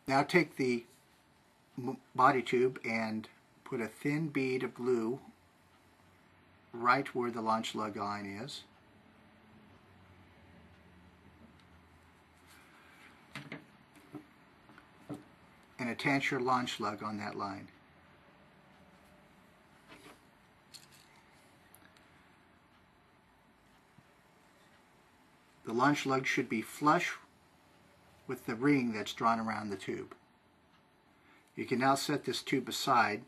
Now take the body tube and put a thin bead of glue right where the launch lug line is. And attach your launch lug on that line. The launch lug should be flush with the ring that's drawn around the tube. You can now set this tube aside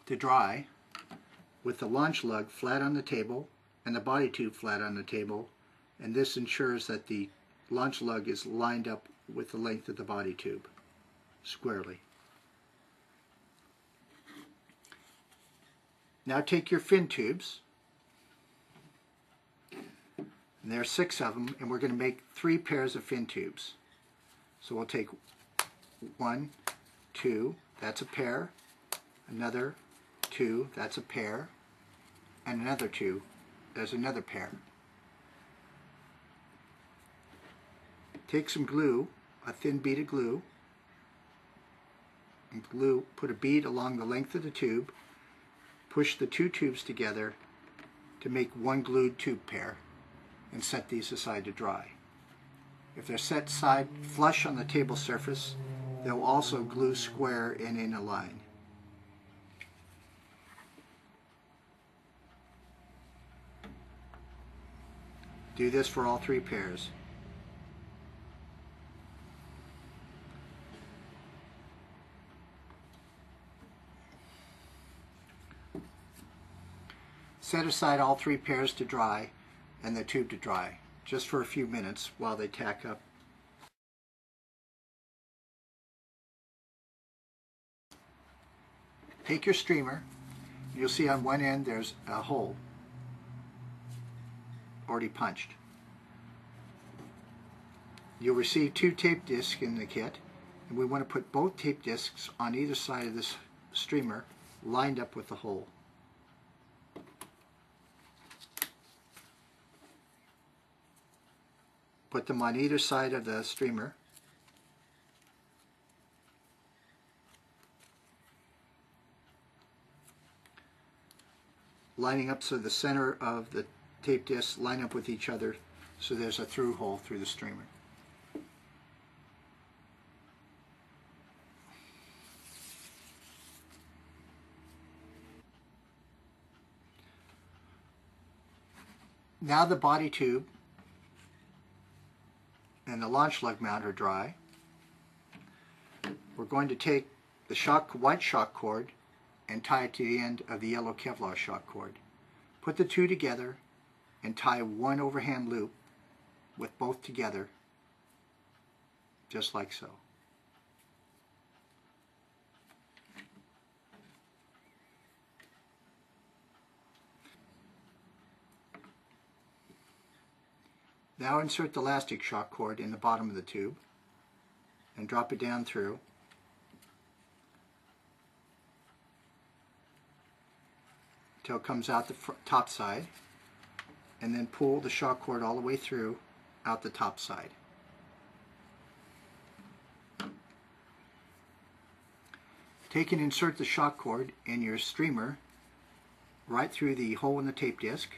to dry with the launch lug flat on the table and the body tube flat on the table, and this ensures that the launch lug is lined up with the length of the body tube squarely. Now take your fin tubes, and there are 6 of them, and we're going to make 3 pairs of fin tubes. So we'll take 1, 2, that's a pair, another 2, that's a pair, and another 2, there's another pair. Take some glue, a thin bead of glue, and put a bead along the length of the tube, push the 2 tubes together to make 1 glued tube pair, and set these aside to dry. If they're set side flush on the table surface, they'll also glue square and in a line. Do this for all 3 pairs. Set aside all 3 pairs to dry and the tube to dry, just for a few minutes while they tack up. Take your streamer, you'll see on one end there's a hole already punched. You'll receive 2 tape discs in the kit, and we want to put both tape discs on either side of this streamer lined up with the hole. Put them on either side of the streamer. Lining up so the center of the tape discs line up with each other so there's a through hole through the streamer. Now the body tube and the launch lug mount are dry. We're going to take the white shock cord and tie it to the end of the yellow Kevlar shock cord. Put the 2 together and tie 1 overhand loop with both together, just like so. Now insert the elastic shock cord in the bottom of the tube and drop it down through. Until it comes out the top side, and then pull the shock cord all the way through out the top side. Take and insert the shock cord in your streamer right through the hole in the tape disc.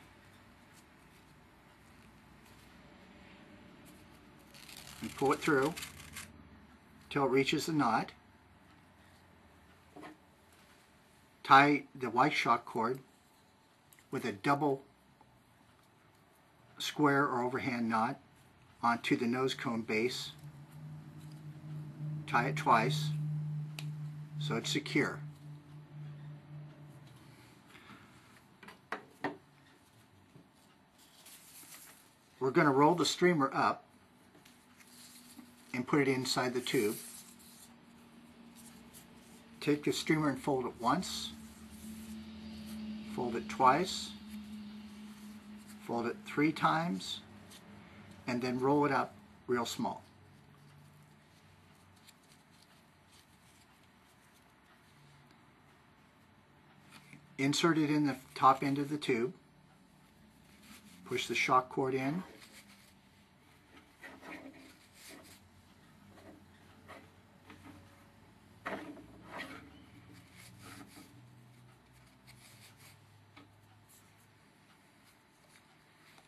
And pull it through till it reaches the knot. Tie the white shock cord with a double square or overhand knot onto the nose cone base. Tie it twice so it's secure. We're going to roll the streamer up and put it inside the tube. Take the streamer and fold it once, fold it twice, fold it 3 times, and then roll it up real small. Insert it in the top end of the tube, push the shock cord in,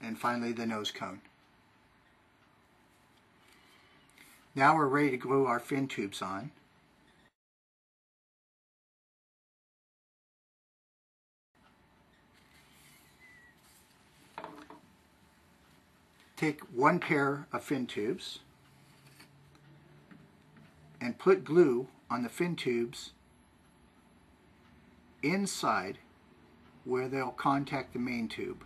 and finally the nose cone. Now we're ready to glue our fin tubes on. Take one pair of fin tubes and put glue on the fin tubes inside where they'll contact the main tube.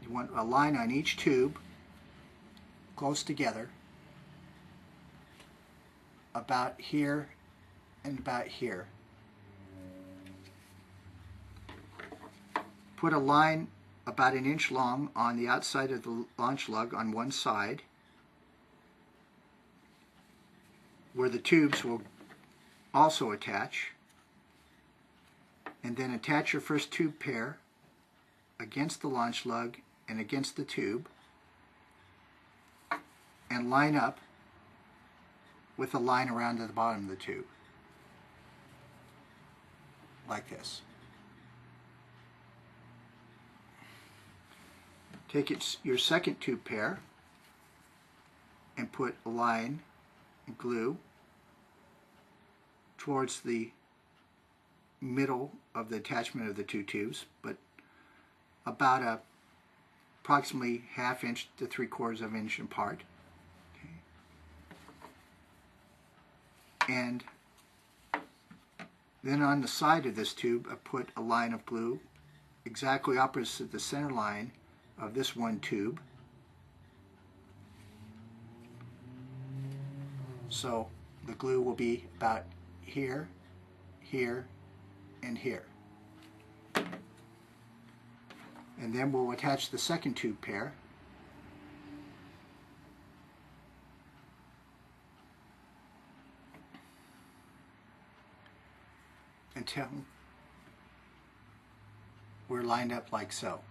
You want a line on each tube close together, about here and about here. Put a line about an inch long on the outside of the launch lug on one side, where the tubes will also attach, and then attach your first tube pair against the launch lug and against the tube, and line up with a line around to the bottom of the tube, like this. Take your second tube pair and put a line and glue towards the middle of the attachment of the two tubes, but about approximately 1/2 inch to 3/4 of an inch apart. And then on the side of this tube, I put a line of glue exactly opposite the center line of this one tube. So the glue will be about here, here, and here. And then we'll attach the second tube pair. Until we're lined up like so.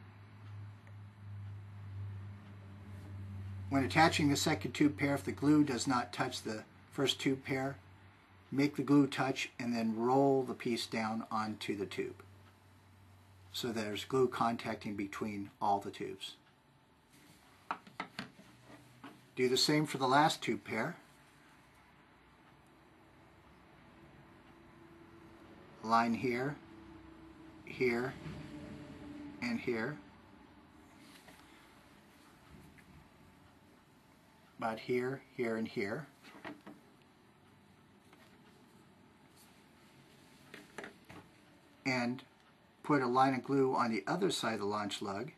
When attaching the second tube pair, if the glue does not touch the first tube pair, make the glue touch and then roll the piece down onto the tube, so there's glue contacting between all the tubes. Do the same for the last tube pair. Line here, here, and here. About here, here, and here. And put a line of glue on the other side of the launch lug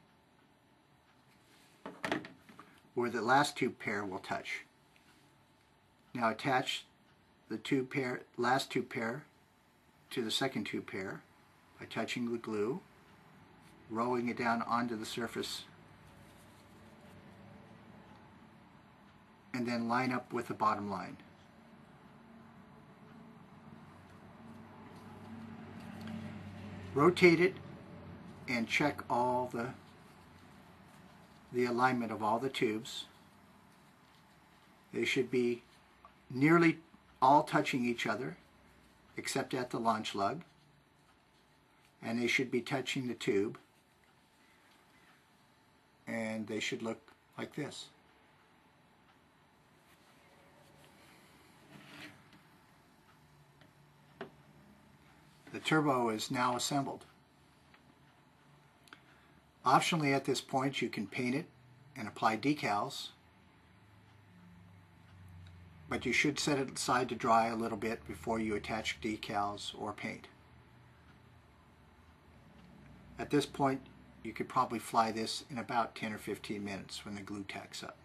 where the last tube pair will touch. Now attach the last tube pair to the second tube pair by touching the glue, rolling it down onto the surface, and then line up with the bottom line. Rotate it and check all the alignment of all the tubes. They should be nearly all touching each other, except at the launch lug, and they should be touching the tube, and they should look like this. The turbo is now assembled. Optionally, at this point, you can paint it and apply decals, but you should set it aside to dry a little bit before you attach decals or paint. At this point, you could probably fly this in about 10 or 15 minutes when the glue tacks up.